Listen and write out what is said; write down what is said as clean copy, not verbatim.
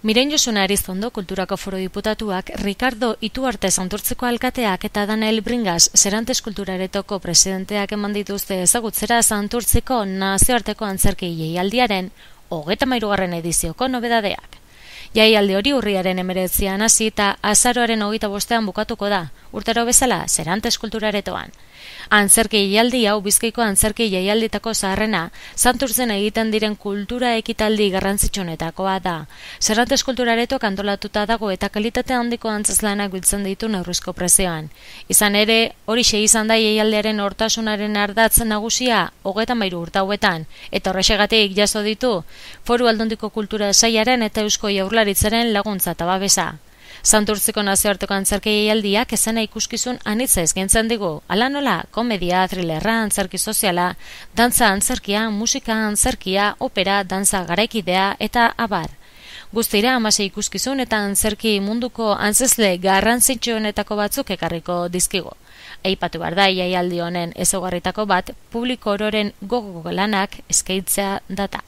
Miren Josuna Arizondo kulturako foro diputatuak, Ricardo Ituarte Santurtziko alkateak eta Daniel Bringas Serantes Kulturaretoko presidenteak eman dituzte ezagutzera Santurtziko nazioarteko antzerki jaialdiaren 33. edizioko nobedadeak. Jaialdi hori urriaren 19an hasi eta azaroaren 25ean bukatuko da, urtero bezala Serantes Kulturaretoan. Antzerki jaialdi hau Bizkaiko antzerki jaialditako zaharrena, Santurtzen egiten diren kultura ekitaldi garrantzitsuenetakoa da. Serantes Kulturaretok antolatuta dago eta kalitate handiko antzezlanak biltzen ditu neurrizko prezioan. Izan ere, horixe izan da jaialdiaren hortasunaren ardatz nagusia 33 urte hauetan, eta horrexegatik jaso ditu Foru Aldundiko Kultura Sailaren eta Eusko Jaurlaritzaren laguntza eta babesa. Santurtziko nazioarteko antzerki jaialdiak esena ikuskizun anitza eskaintzen digu, hala nola, komedia, thrillerra, antzerki soziala, dantza antzerkia, musika antzerkia, opera, dantza garaikidea eta abar. Guztira 16 ikuskizun eta antzerki munduko antzezle garrantzitsuenetako batzuk ekarriko dizkigu. Aipatu behar da jaialdi honen ezaugarritako bat, publiko ororen gogo lanak eskaintzea data.